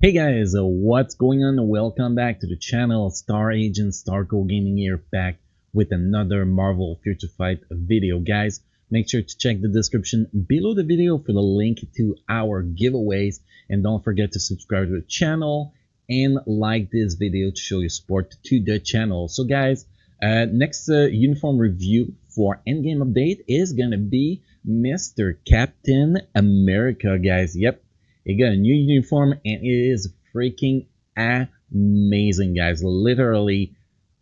Hey guys, what's going on? Welcome back to the channel. Star Agent Starco Gaming here, back with another Marvel Future Fight video. Guys, make sure to check the description below the video for the link to our giveaways, and don't forget to subscribe to the channel and like this video to show your support to the channel. So guys, next uniform review for Endgame update is gonna be Mr. Captain America, guys. Yep, it got a new uniform and it is freaking amazing, guys. Literally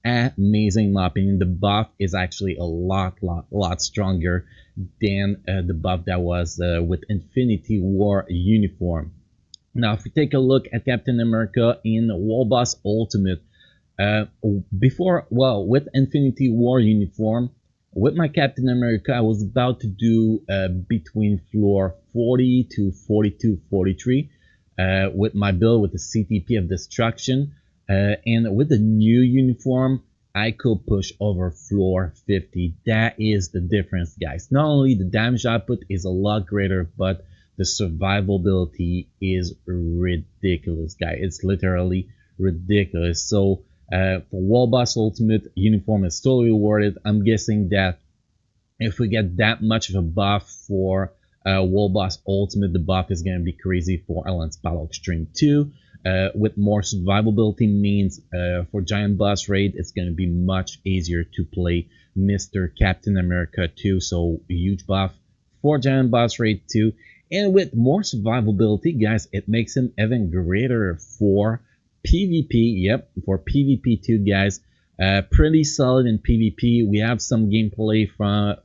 amazing in my opinion. The buff is actually a lot stronger than the buff that was with Infinity War uniform. Now, if we take a look at Captain America in World Boss Ultimate, uh, with Infinity War uniform, with my Captain America, I was about to do between floor 40 to 42, 43 with my build with the CTP of Destruction. And with the new uniform, I could push over floor 50. That is the difference, guys. Not only the damage output is a lot greater, but the survivability is ridiculous, guys. It's literally ridiculous. So for Wall Boss Ultimate, uniform is totally worth it. I'm guessing that if we get that much of a buff for Wall Boss Ultimate, the buff is going to be crazy for Alliance Battle Extreme 2. With more survivability means for Giant Boss Raid, it's going to be much easier to play Mr. Captain America 2. So huge buff for Giant Boss Raid 2. And with more survivability, guys, it makes him even greater for PvP. Yep, for PvP too, guys. Pretty solid in PvP. We have some gameplay from,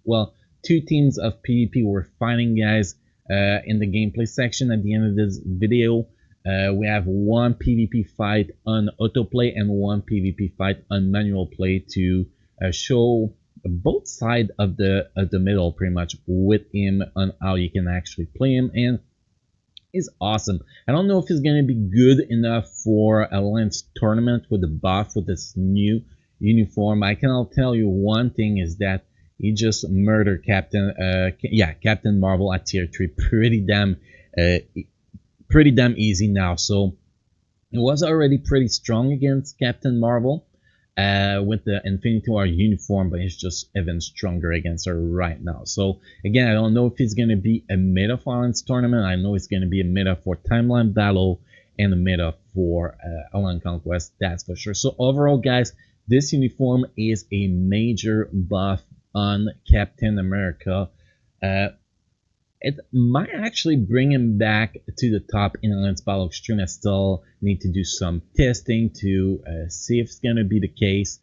well, two teams of PvP were fighting, guys, in the gameplay section at the end of this video. We have one PvP fight on autoplay and one PvP fight on manual play to show both sides of the middle, pretty much, with him on how you can actually play him. And is awesome. I don't know if it's going to be good enough for a Lens tournament with the buff with this new uniform. I can tell you one thing is that he just murdered Captain Marvel at tier 3 pretty damn easy now. So it was already pretty strong against Captain Marvel with the Infinity War uniform, but it's just even stronger against her right now. So again, I don't know if it's going to be a meta for Alliance tournament. I know it's going to be a meta for Timeline Battle and a meta for Alliance Conquest, that's for sure. So overall, guys, this uniform is a major buff on Captain America. It might actually bring him back to the top in Alliance Battle Extreme. I still need to do some testing to see if it's going to be the case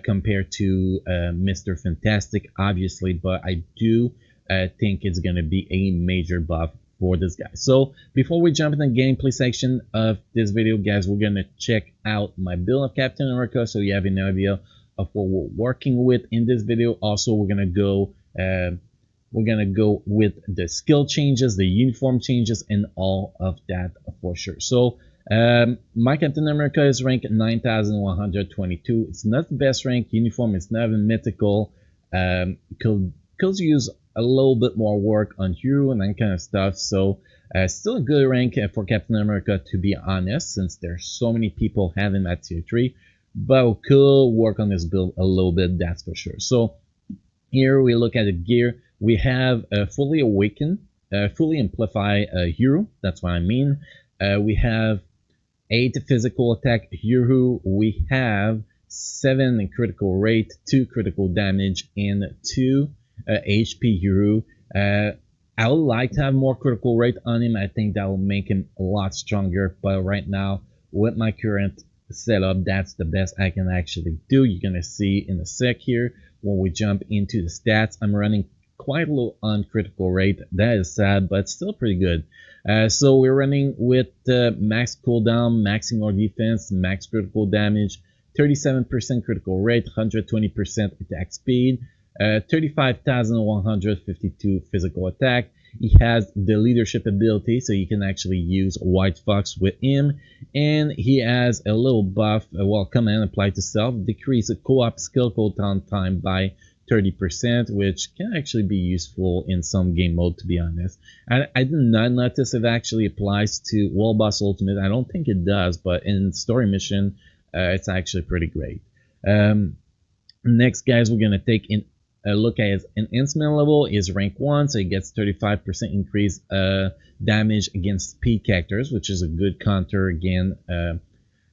compared to Mr. Fantastic, obviously, but I do think it's going to be a major buff for this guy. So before we jump in the gameplay section of this video, guys, we're going to check out my build of Captain America so you have an idea of what we're working with in this video. Also, we're going to go with the skill changes, the uniform changes, and all of that for sure. So my Captain America is ranked 9,122. It's not the best rank uniform. It's not even mythical. Could use a little bit more work on hero and that kind of stuff. So still a good rank for Captain America, to be honest, since there's so many people having at tier 3. But we could work on this build a little bit, that's for sure. So here we look at the gear. We have a fully awakened, fully amplify hero. That's what I mean. We have 8 physical attack hero. We have 7 in critical rate, 2 critical damage, and 2 HP hero. I would like to have more critical rate on him. I think that will make him a lot stronger. But right now, with my current setup, that's the best I can actually do. You're gonna see in a sec here when we jump into the stats. I'm running quite low on critical rate. That is sad, but still pretty good. So we're running with max cooldown, maxing our defense, max critical damage, 37% critical rate, 120% attack speed, 35,152 physical attack. He has the leadership ability, so you can actually use White Fox with him. And he has a little buff, command applied to self, decrease the co-op skill cooldown time by 30%, which can actually be useful in some game mode, to be honest. I did not notice if it actually applies to World Boss Ultimate. I don't think it does, but in story mission, it's actually pretty great. Next, guys, we're going to take in a look at his enhancement level. Is rank 1, so he gets 35% increase damage against speed characters, which is a good counter again.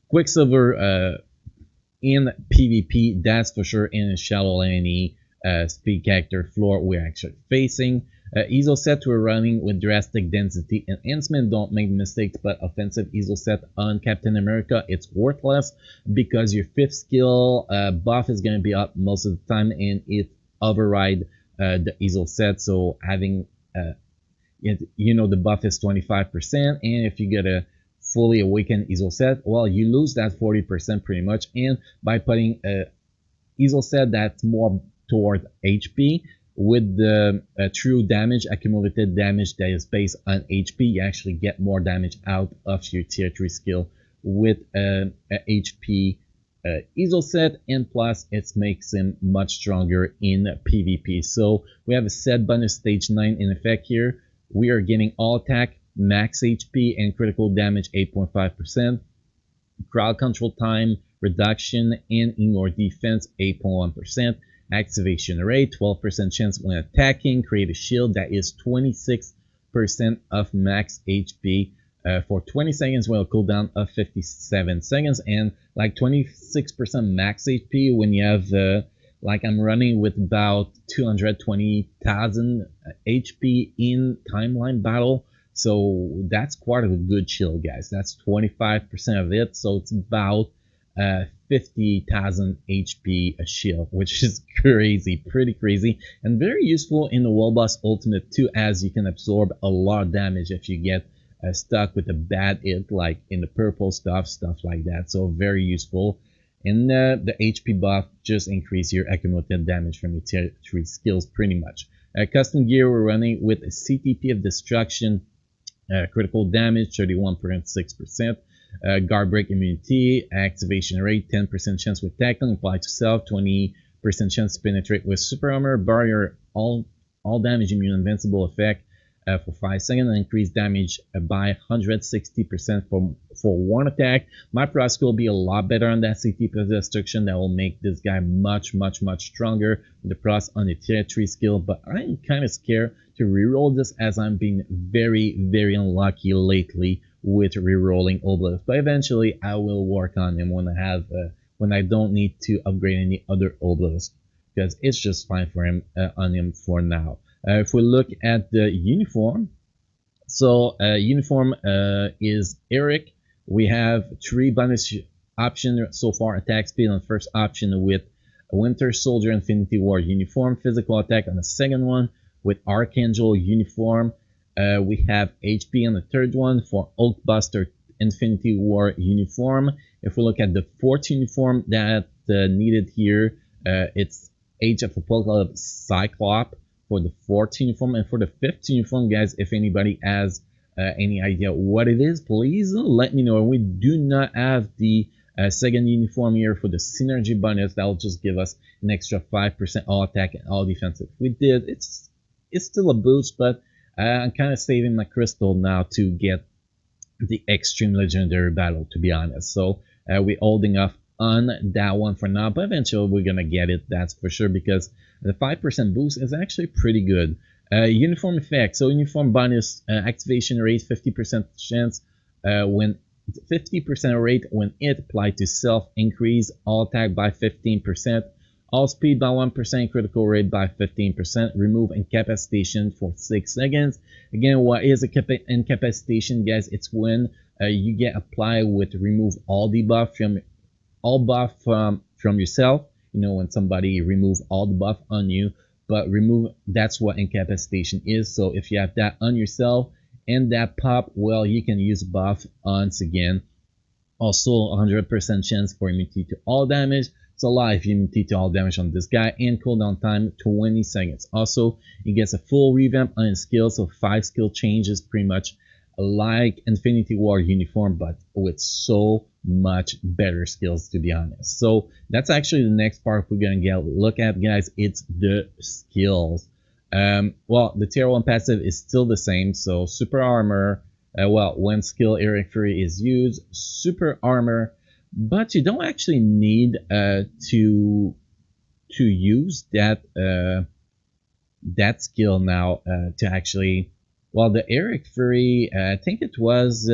Quicksilver in PvP, that's for sure, in a shallow any speed character floor we're actually facing. ESO set we're running with drastic density enhancement. Don't make mistakes, but offensive ESO set on Captain America, it's worthless because your 5th skill buff is going to be up most of the time and it override the ESO set. So having the buff is 25%, and if you get a fully awakened ESO set, well, you lose that 40% pretty much. And by putting a ESO set that's more toward HP with the true damage, accumulated damage that is based on HP, you actually get more damage out of your tier 3 skill with a HP ESO set, and plus it makes him much stronger in PvP. So we have a set bonus stage 9 in effect here. We are getting all attack, max HP, and critical damage 8.5%. Crowd control time reduction and ignore defense 8.1%. Activation rate 12% chance when attacking. Create a shield that is 26% of max HP for 20 seconds with a cooldown of 57 seconds, and like 26% max HP when you have like I'm running with about 220,000 HP in timeline battle. So that's quite a good shield, guys. That's 25% of it. So it's about 50,000 HP a shield, which is crazy, pretty crazy, and very useful in the World Boss Ultimate too, as you can absorb a lot of damage if you get stuck with a bad hit, like in the purple stuff like that. So very useful. And the HP buff just increase your accumulated damage from your tier 3 skills pretty much. Custom gear we're running with a CTP of destruction, critical damage 31.6%, guard break immunity, activation rate 10% chance with tackling, apply to self, 20% chance to penetrate with super armor, barrier all damage immune invincible effect for 5 seconds, and increase damage by 160% for one attack. My pro skill will be a lot better on that CTP of destruction. That will make this guy much stronger with the pros on the tier 3 skill, but I'm kind of scared to reroll this as I'm being very unlucky lately with rerolling obelisks, but eventually I will work on him when I have when I don't need to upgrade any other obelisk, because it's just fine for him on him for now. If we look at the uniform, so uniform is Eric. We have 3 bonus options so far: attack speed on the first option with a Winter Soldier Infinity War uniform, physical attack on the second one with Archangel uniform. We have HP on the third one for Hulkbuster Infinity War uniform. If we look at the fourth uniform that needed here, it's Age of Apocalypse Cyclops for the fourth uniform. And for the fifth uniform, guys, if anybody has any idea what it is, please let me know. We do not have the second uniform here for the synergy bonus. That will just give us an extra 5% all attack and all defensive. We did, it's still a boost, but I'm kind of saving my crystal now to get the extreme legendary battle, to be honest. So we're holding off on that one for now, but eventually we're gonna get it, that's for sure, because the 5% boost is actually pretty good. Uniform effect, so uniform bonus activation rate 50% chance when 50% rate when it applied to self, increase all attack by 15%, all speed by 1%, critical rate by 15%, remove incapacitation for 6 seconds. Again, what is incapacitation, guys? It's when you get applied with remove all debuff from yourself. You know, when somebody remove all the buff on you, but remove, that's what incapacitation is. So if you have that on yourself and that pop, well, you can use buff once again. Also 100% chance for immunity to all damage. So life immunity to all damage on this guy, and cooldown time 20 seconds. Also, he gets a full revamp on his skills, so 5 skill changes pretty much like Infinity War uniform, but with so much better skills, to be honest. So that's actually the next part we're gonna get a look at, guys. It's the skills. Well, the tier 1 passive is still the same, so super armor. Well, when skill Eric Fury is used, super armor, but you don't actually need to use that skill now to actually. Well, the Eric Fury, I think it was.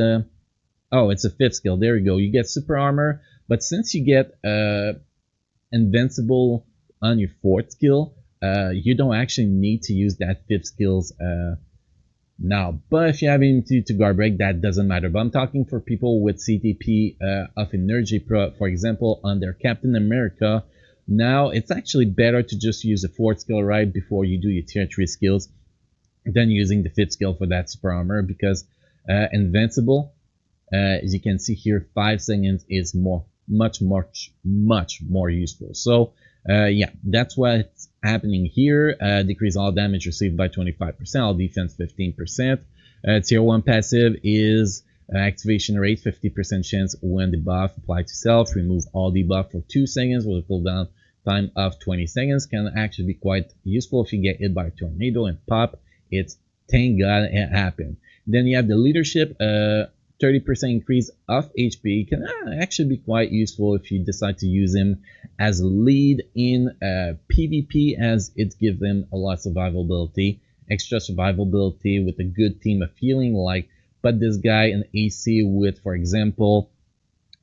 Oh, it's a 5th skill. There you go. You get super armor, but since you get invincible on your 4th skill, you don't actually need to use that 5th skills now. But if you have immunity to guard break, that doesn't matter. But I'm talking for people with CTP of Energy Pro, for example, on their Captain America. Now it's actually better to just use a 4th skill right before you do your tier 3 skills than using the 5th skill for that super armor, because invincible, as you can see here, 5 seconds is much more useful. So yeah, that's what's happening here. Decrease all damage received by 25%, all defense 15%. Tier 1 passive is activation rate 50% chance when the buff applied to self. Remove all debuff for 2 seconds with a cooldown time of 20 seconds. Can actually be quite useful if you get hit by a tornado and pop. It's thank God it happened. Then you have the leadership. 30% increase of HP can actually be quite useful if you decide to use him as lead in PvP, as it gives them a lot of survivability, extra survivability with a good team of healing. Like, put this guy in AC with, for example,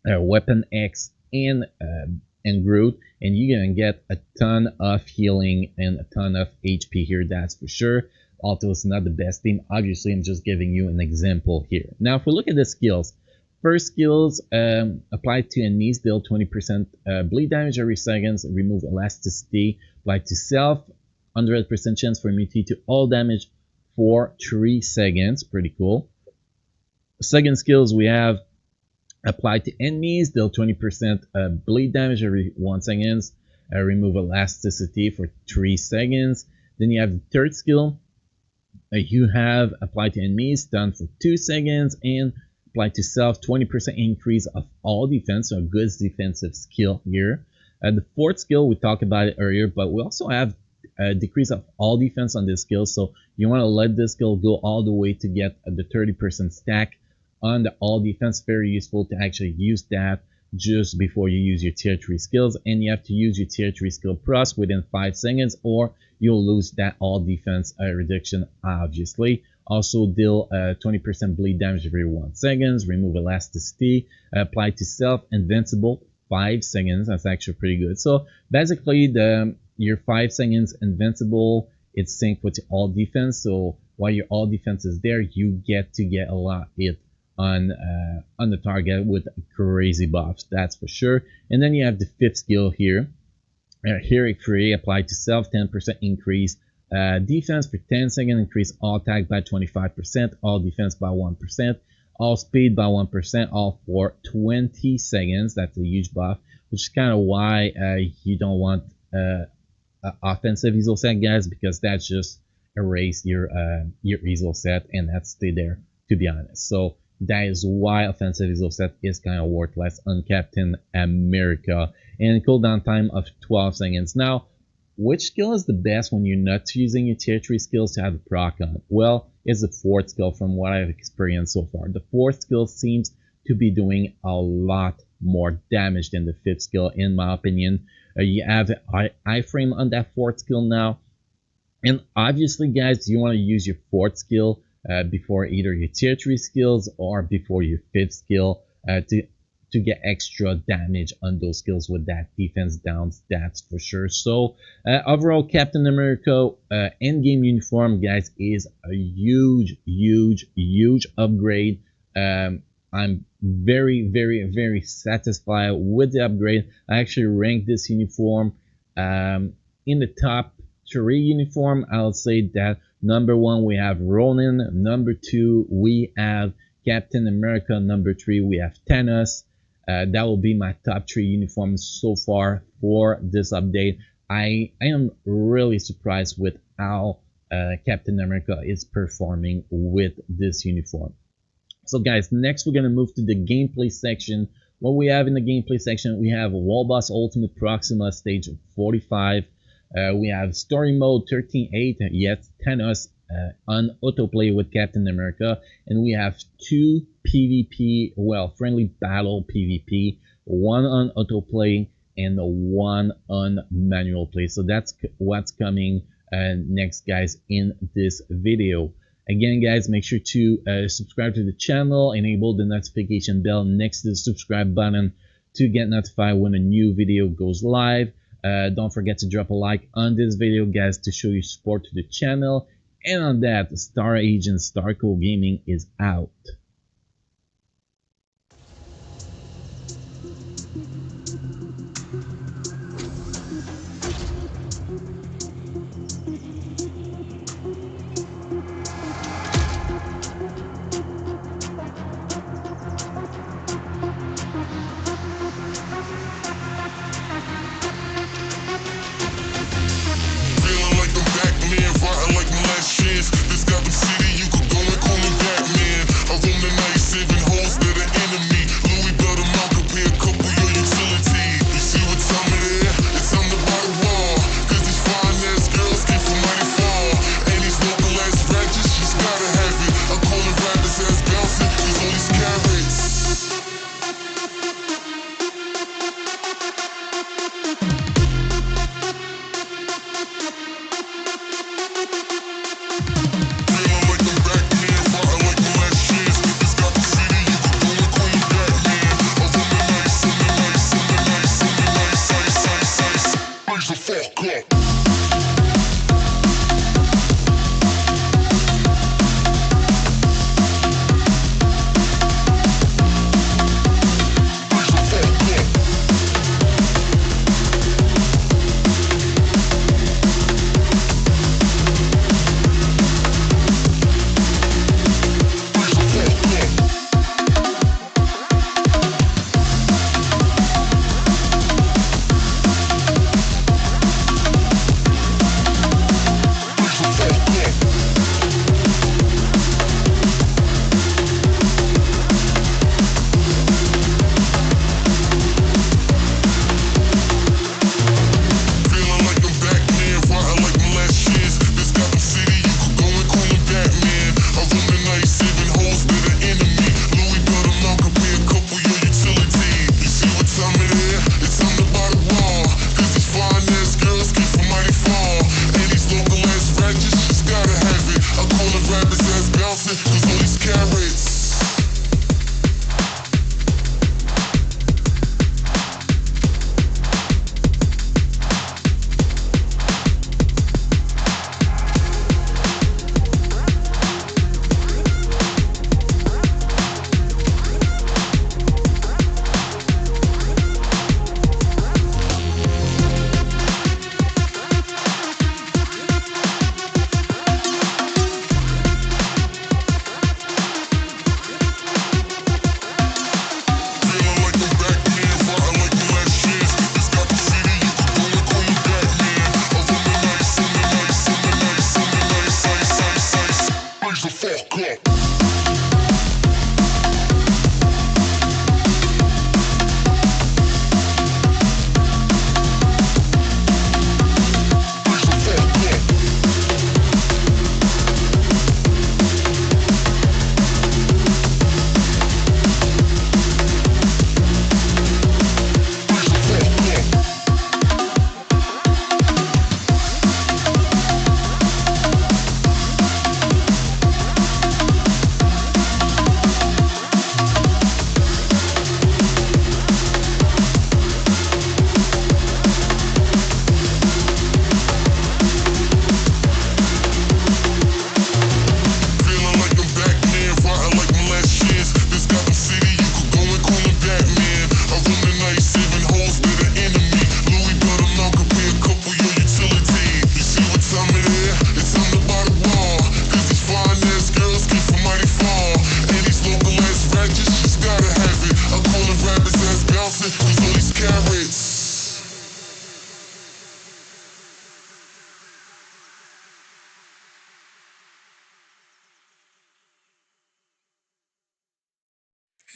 Weapon X and Groot, and you're gonna get a ton of healing and a ton of HP here, that's for sure. Although it's not the best team, obviously I'm just giving you an example here. Now if we look at the skills, first skills apply to enemies, deal 20% bleed damage every seconds, remove elasticity, apply to self, 100% chance for immunity to all damage for 3 seconds, pretty cool. Second skills we have apply to enemies, deal 20% bleed damage every 1 second, remove elasticity for 3 seconds. Then you have the third skill, you have apply to enemies, stun for 2 seconds, and apply to self, 20% increase of all defense, so a good defensive skill here. The fourth skill, we talked about it earlier, but we also have a decrease of all defense on this skill, so you want to let this skill go all the way to get the 30% stack on the all defense. Very useful to actually use that just before you use your tier 3 skills, and you have to use your tier 3 skill plus within 5 seconds or you'll lose that all defense reduction, obviously. Also deal 20% bleed damage every 1 second, remove elasticity, apply to self, invincible 5 seconds. That's actually pretty good. So basically your 5 seconds invincible, it's synced with your all defense, so while your all defense is there, you get to get a lot hit on the target with crazy buffs, that's for sure. And then you have the fifth skill here, Heroic Fury, applied to self, 10% increase defense for 10 seconds, increase all attack by 25%, all defense by 1%, all speed by 1%, all for 20 seconds. That's a huge buff, which is kind of why you don't want offensive easel set, guys, because that's just erase your easel set and that's stay there, to be honest. So that is why offensive easel set is kind of worthless on Captain America. And cooldown time of 12 seconds. Now, which skill is the best when you're not using your tier 3 skills to have a proc on? Well, it's the fourth skill from what I've experienced so far. The fourth skill seems to be doing a lot more damage than the fifth skill, in my opinion. You have iframe on that fourth skill now. And obviously, guys, you want to use your fourth skill before either your tier 3 skills or before your fifth skill to get extra damage on those skills with that defense down, that's for sure. So overall, Captain America Endgame uniform, guys, is a huge upgrade. I'm very satisfied with the upgrade. I actually ranked this uniform in the top 3 uniform. I'll say that number 1 we have Ronin, number 2 we have Captain America, number 3 we have Thanos. That will be my top 3 uniforms so far for this update. I am really surprised with how Captain America is performing with this uniform. So guys, next we're gonna move to the gameplay section. What we have in the gameplay section, we have Wall Boss Ultimate Proxima stage 45. We have story mode 13.8, yet Thanos on autoplay with Captain America, and we have 2 PvP, well, friendly battle PvP, 1 on autoplay and 1 on manual play. So that's what's coming next, guys, in this video. Again, guys, make sure to subscribe to the channel, enable the notification bell next to the subscribe button to get notified when a new video goes live. Don't forget to drop a like on this video, guys, to show your support to the channel. And on that, Star Agent Starco Gaming is out.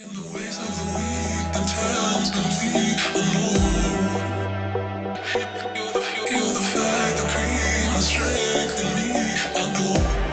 In the ways of the week, the times complete alone. You're the fact that creates my strength in me. I know.